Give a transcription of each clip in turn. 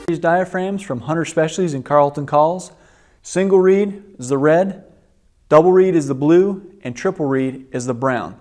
These diaphragms from Hunter Specialties and Carlton Calls. Single reed is the red, double reed is the blue, and triple reed is the brown.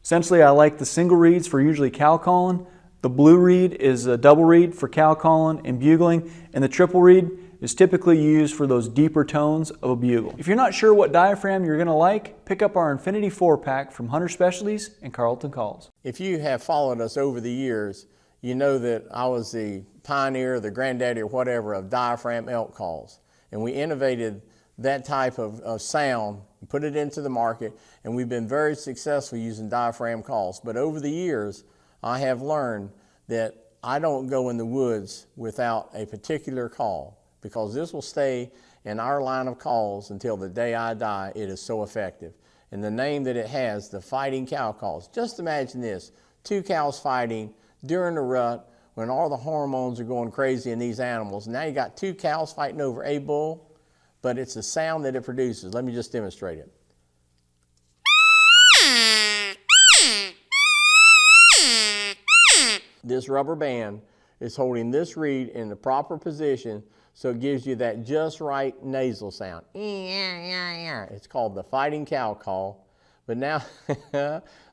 Essentially, I like the single reeds for usually cow calling. The blue reed is a double reed for cow calling and bugling, and the triple reed is typically used for those deeper tones of a bugle. If you're not sure what diaphragm you're going to like, pick up our Infinity 4-pack from Hunter Specialties and Carlton Calls. If you have followed us over the years, you know that I was the pioneer, the granddaddy or whatever of diaphragm elk calls. And we innovated that type of sound, put it into the market, and we've been very successful using diaphragm calls. But over the years, I have learned that I don't go in the woods without a particular call, because this will stay in our line of calls until the day I die. It is so effective. And the name that it has, the Fighting Cow Calls. Just imagine this, 2 cows fighting during the rut when all the hormones are going crazy in these animals. Now you got 2 cows fighting over a bull, but it's the sound that it produces. Let me just demonstrate it. This rubber band is holding this reed in the proper position, so it gives you that just right nasal sound. It's called the Fighting Cow Call. But now,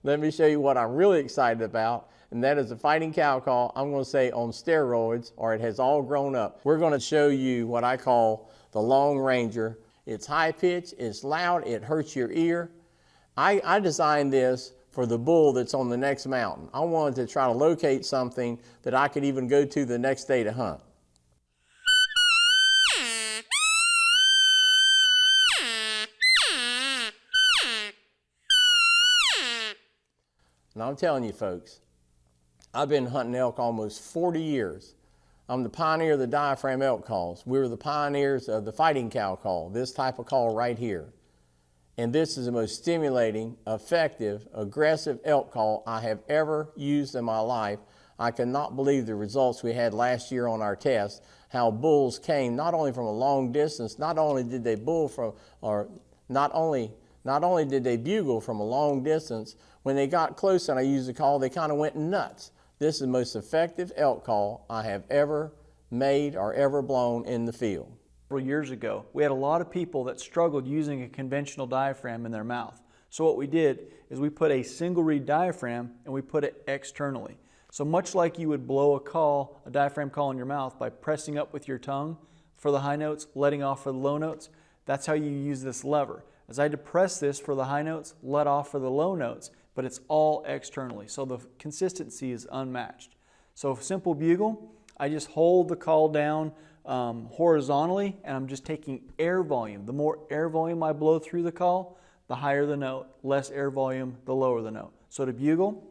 let me show you what I'm really excited about, and that is the Fighting Cow Call, I'm going to say on steroids, or it has all grown up. We're going to show you what I call the Long Ranger. It's high pitched, it's loud, it hurts your ear. I designed this for the bull that's on the next mountain. I wanted to try to locate something that I could even go to the next day to hunt. And I'm telling you folks, I've been hunting elk almost 40 years. I'm the pioneer of the diaphragm elk calls. We were the pioneers of the Fighting Cow Call, this type of call right here. And this is the most stimulating, effective, aggressive elk call I have ever used in my life. I cannot believe the results we had last year on our test, how bulls came not only from a long distance, not only did they bugle from, or not only did they bugle from a long distance, when they got close and I used the call, they kind of went nuts. This is the most effective elk call I have ever made or ever blown in the field. Several years ago, we had a lot of people that struggled using a conventional diaphragm in their mouth. So what we did is we put a single reed diaphragm and we put it externally. So much like you would blow a diaphragm call in your mouth by pressing up with your tongue for the high notes, letting off for the low notes, that's how you use this lever. As I depress this for the high notes, let off for the low notes, but it's all externally. So the consistency is unmatched. So simple bugle, I just hold the call down horizontally, and I'm just taking air volume. The more air volume I blow through the call, the higher the note. Less air volume, the lower the note. So to bugle,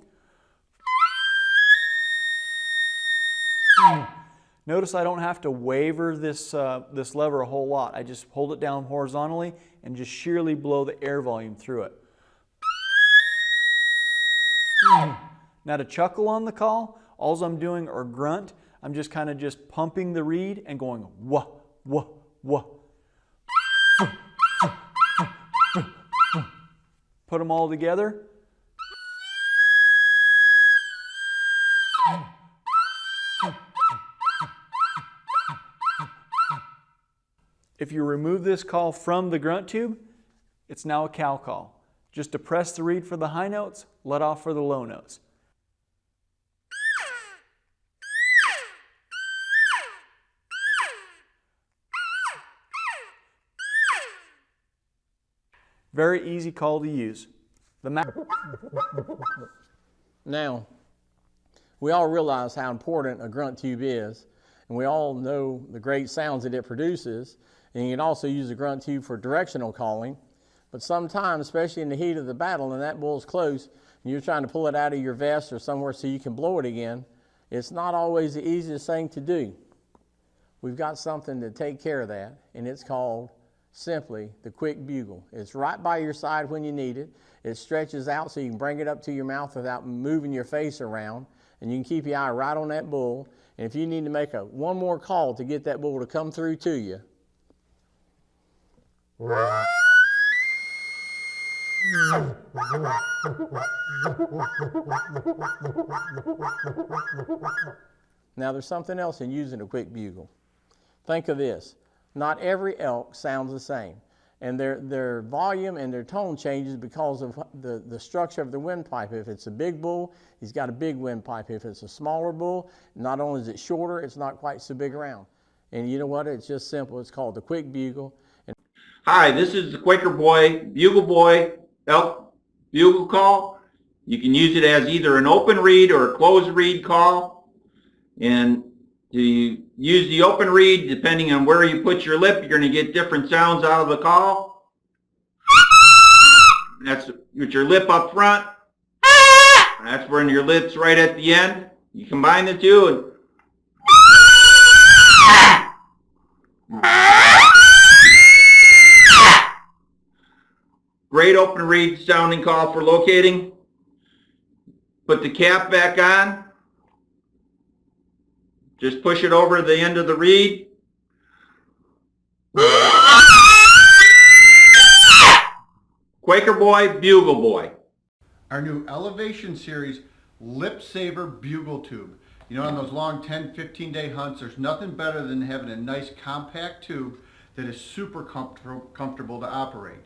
notice I don't have to waver this lever a whole lot. I just hold it down horizontally and just sheerly blow the air volume through it. Now to chuckle on the call, all I'm doing, or grunt, I'm just kind of just pumping the reed and going wah, wah, wah. Put them all together. If you remove this call from the grunt tube, it's now a cow call. Just depress the reed for the high notes, let off for the low notes. Very easy call to use. Now, we all realize how important a grunt tube is, and we all know the great sounds that it produces, and you can also use a grunt tube for directional calling. But sometimes, especially in the heat of the battle, and that bull's close, and you're trying to pull it out of your vest or somewhere so you can blow it again, it's not always the easiest thing to do. We've got something to take care of that, and it's called simply the quick bugle. It's right by your side when you need it. It stretches out so you can bring it up to your mouth without moving your face around, and you can keep your eye right on that bull. And if you need to make one more call to get that bull to come through to you, now there's something else in using a quick bugle. think of this. Not every elk sounds the same. And their volume and their tone changes because of the structure of the windpipe. If it's a big bull, he's got a big windpipe. If it's a smaller bull, not only is it shorter, it's not quite so big around. And you know what? It's just simple. It's called the quick bugle. Hi, this is the Quaker Boy, Bugle Boy, elk bugle call. You can use it as either an open reed or a closed reed call. And to use the open reed, depending on where you put your lip, you're going to get different sounds out of the call. That's with your lip up front. That's when your lip's right at the end. You combine the two and great open reed sounding call for locating. Put the cap back on. Just push it over the end of the reed. Quaker Boy, Bugle Boy. Our new Elevation Series Lip Saver Bugle Tube. You know, on those long 10, 15-day hunts, there's nothing better than having a nice compact tube that is super comfortable to operate.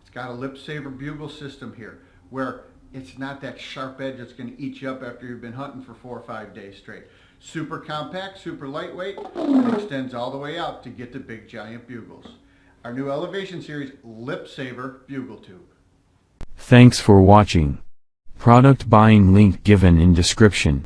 It's got a Lip Saver bugle system here where it's not that sharp edge that's going to eat you up after you've been hunting for 4 or 5 days straight. Super compact, super lightweight, and extends all the way out to get the big giant bugles. Our new Elevation Series Lip Saver Bugle Tube. Thanks for watching. Product buying link given in description.